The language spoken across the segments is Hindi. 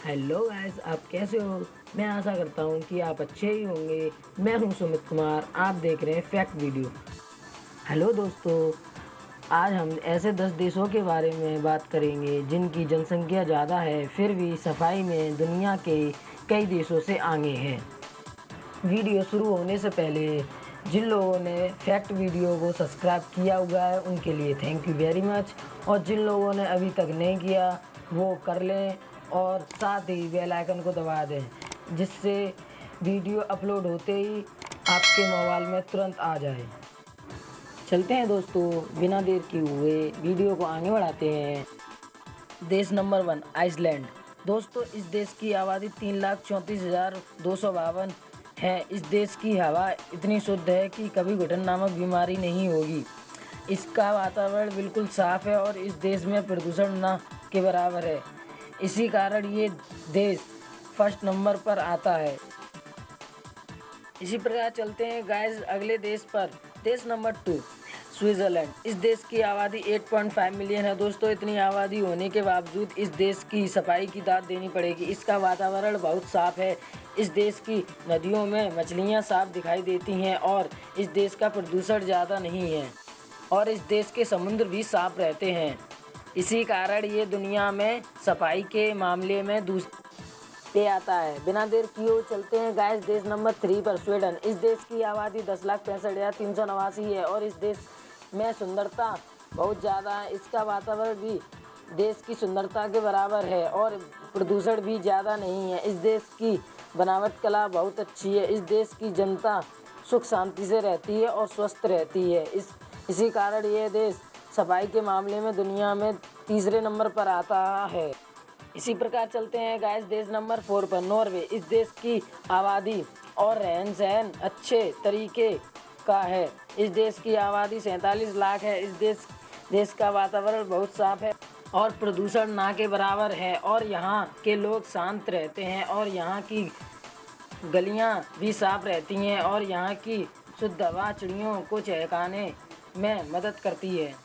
हेलो गाइस, आप कैसे हो। मैं आशा करता हूँ कि आप अच्छे ही होंगे। मैं हूँ सुमित कुमार, आप देख रहे हैं फैक्ट वीडियो। हेलो दोस्तों, आज हम ऐसे 10 देशों के बारे में बात करेंगे जिनकी जनसंख्या ज़्यादा है फिर भी सफाई में दुनिया के कई देशों से आगे हैं। वीडियो शुरू होने से पहले जिन लोगों ने फैक्ट वीडियो को सब्सक्राइब किया हुआ है उनके लिए थैंक यू वेरी मच, और जिन लोगों ने अभी तक नहीं किया वो कर लें और साथ ही बेल आइकन को दबा दें, जिससे वीडियो अपलोड होते ही आपके मोबाइल में तुरंत आ जाए। चलते हैं दोस्तों, बिना देर किए हुए वीडियो को आगे बढ़ाते हैं। देश नंबर 1 आइसलैंड। दोस्तों, इस देश की आबादी 3,34,252 है। इस देश की हवा इतनी शुद्ध है कि कभी घुटन नामक बीमारी नहीं होगी। इसका वातावरण बिल्कुल साफ है और इस देश में प्रदूषण न के बराबर है। इसी कारण ये देश फर्स्ट नंबर पर आता है। इसी प्रकार चलते हैं गाइस अगले देश पर। देश नंबर 2 स्विट्ज़रलैंड। इस देश की आबादी 8.5 मिलियन है। दोस्तों, इतनी आबादी होने के बावजूद इस देश की सफाई की दाद देनी पड़ेगी। इसका वातावरण बहुत साफ है। इस देश की नदियों में मछलियां साफ दिखाई देती हैं और इस देश का प्रदूषण ज़्यादा नहीं है और इस देश के समुद्र भी साफ रहते हैं। इसी कारण ये दुनिया में सफाई के मामले में पे आता है। बिना देर किए चलते हैं गाइस देश नंबर 3 पर स्वीडन। इस देश की आबादी 10,65,389 है और इस देश में सुंदरता बहुत ज़्यादा है। इसका वातावरण भी देश की सुंदरता के बराबर है और प्रदूषण भी ज़्यादा नहीं है। इस देश की बनावट कला बहुत अच्छी है। इस देश की जनता सुख शांति से रहती है और स्वस्थ रहती है। इसी कारण ये देश सफाई के मामले में दुनिया में तीसरे नंबर पर आता है। इसी प्रकार चलते हैं गाइस देश नंबर 4 पर नॉर्वे। इस देश की आबादी और रहन सहन अच्छे तरीके का है। इस देश की आबादी 47 लाख है। इस देश का वातावरण बहुत साफ है और प्रदूषण ना के बराबर है और यहाँ के लोग शांत रहते हैं और यहाँ की गलियाँ भी साफ रहती हैं और यहाँ की शुद्ध हवा चिड़ियों को चहकाने में मदद करती है।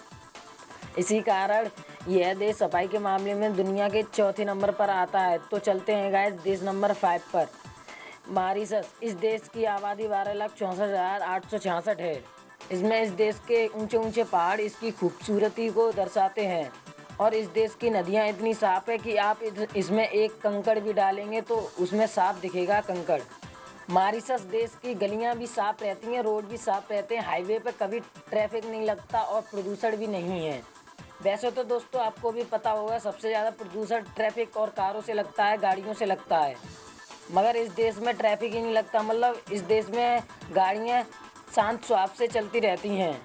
इसी कारण यह देश सफाई के मामले में दुनिया के चौथे नंबर पर आता है। तो चलते हैं गाइस देश नंबर 5 पर मॉरिशस। इस देश की आबादी 12,64,866 है। इस देश के ऊंचे ऊंचे पहाड़ इसकी खूबसूरती को दर्शाते हैं और इस देश की नदियां इतनी साफ है कि आप इसमें एक कंकड़ भी डालेंगे तो उसमें साफ दिखेगा कंकड़। मॉरिशस देश की गलियां भी साफ रहती हैं, रोड भी साफ रहते हैं, हाईवे पर कभी ट्रैफिक नहीं लगता और प्रदूषण भी नहीं है। वैसे तो दोस्तों आपको भी पता होगा सबसे ज़्यादा प्रदूषण ट्रैफिक और कारों से लगता है, गाड़ियों से लगता है, मगर इस देश में ट्रैफिक ही नहीं लगता। मतलब इस देश में गाड़ियाँ शांत स्वभाव से चलती रहती हैं,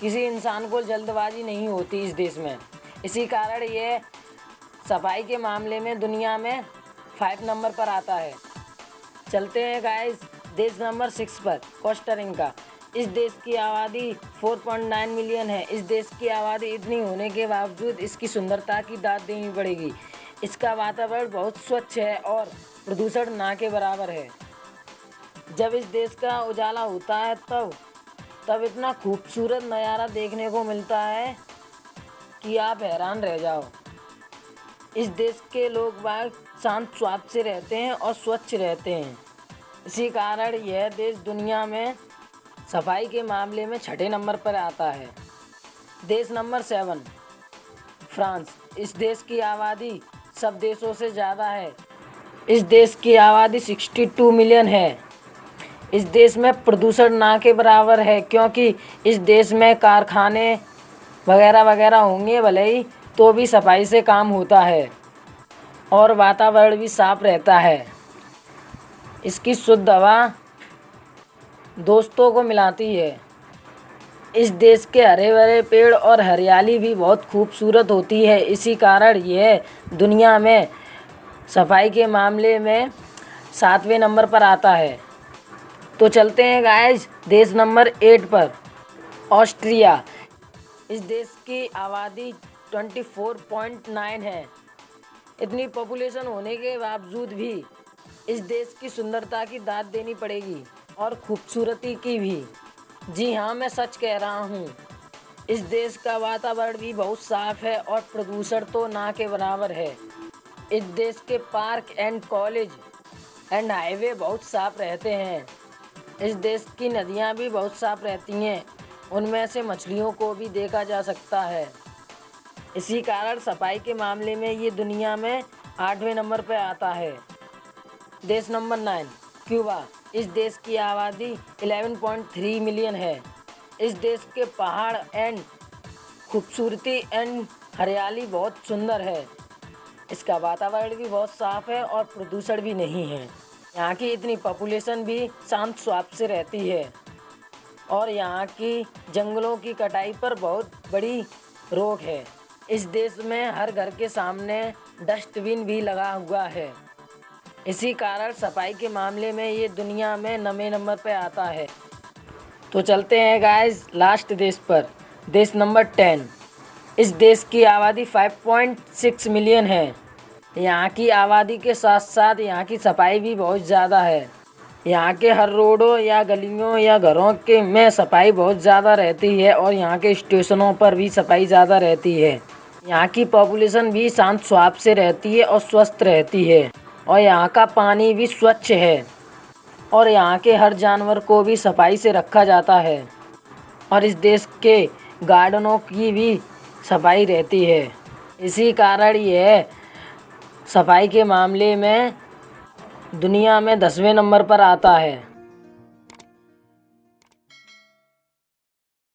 किसी इंसान को जल्दबाजी नहीं होती इस देश में। इसी कारण ये सफाई के मामले में दुनिया में 5 नंबर पर आता है। चलते हैं गाइस देश नंबर 6 पर कोस्टा रिका। इस देश की आबादी 4.9 मिलियन है। इस देश की आबादी इतनी होने के बावजूद इसकी सुंदरता की दाद देनी पड़ेगी। इसका वातावरण बहुत स्वच्छ है और प्रदूषण ना के बराबर है। जब इस देश का उजाला होता है तब इतना खूबसूरत नज़ारा देखने को मिलता है कि आप हैरान रह जाओ। इस देश के लोग बाग शांत स्वभाव से रहते हैं और स्वच्छ रहते हैं। इसी कारण यह देश दुनिया में सफाई के मामले में छठे नंबर पर आता है। देश नंबर 7 फ्रांस। इस देश की आबादी सब देशों से ज़्यादा है। इस देश की आबादी 62 मिलियन है। इस देश में प्रदूषण ना के बराबर है क्योंकि इस देश में कारखाने वगैरह वगैरह होंगे भले ही, तो भी सफाई से काम होता है और वातावरण भी साफ रहता है। इसकी शुद्ध हवा दोस्तों को मिलाती है। इस देश के हरे भरे पेड़ और हरियाली भी बहुत खूबसूरत होती है। इसी कारण यह दुनिया में सफाई के मामले में 7वें नंबर पर आता है। तो चलते हैं गाइस देश नंबर 8 पर ऑस्ट्रिया। इस देश की आबादी 24.9 है। इतनी पॉपुलेशन होने के बावजूद भी इस देश की सुंदरता की दाद देनी पड़ेगी और खूबसूरती की भी। जी हाँ, मैं सच कह रहा हूँ। इस देश का वातावरण भी बहुत साफ है और प्रदूषण तो ना के बराबर है। इस देश के park and college and highway बहुत साफ रहते हैं। इस देश की नदियाँ भी बहुत साफ रहती हैं। उनमें से मछलियों को भी देखा जा सकता है। इसी कारण सफाई के मामले में ये दुनिया में 8वें नंबर पर आता है। देश नंबर 9 क्यूबा। इस देश की आबादी 11.3 मिलियन है। इस देश के पहाड़ एंड खूबसूरती एंड हरियाली बहुत सुंदर है। इसका वातावरण भी बहुत साफ है और प्रदूषण भी नहीं है। यहाँ की इतनी पॉपुलेशन भी शांत स्वभाव से रहती है और यहाँ की जंगलों की कटाई पर बहुत बड़ी रोक है। इस देश में हर घर के सामने डस्टबिन भी लगा हुआ है। इसी कारण सफाई के मामले में ये दुनिया में 9वें नंबर पर आता है। तो चलते हैं गाइस लास्ट देश पर। देश नंबर 10। इस देश की आबादी 5.6 मिलियन है। यहाँ की आबादी के साथ साथ यहाँ की सफाई भी बहुत ज़्यादा है। यहाँ के हर रोडों या गलियों या घरों के में सफाई बहुत ज़्यादा रहती है और यहाँ के स्टेशनों पर भी सफाई ज़्यादा रहती है। यहाँ की पॉपुलेशन भी शांत स्वभाव से रहती है और स्वस्थ रहती है और यहाँ का पानी भी स्वच्छ है और यहाँ के हर जानवर को भी सफाई से रखा जाता है और इस देश के गार्डनों की भी सफाई रहती है। इसी कारण यह सफाई के मामले में दुनिया में 10वें नंबर पर आता है।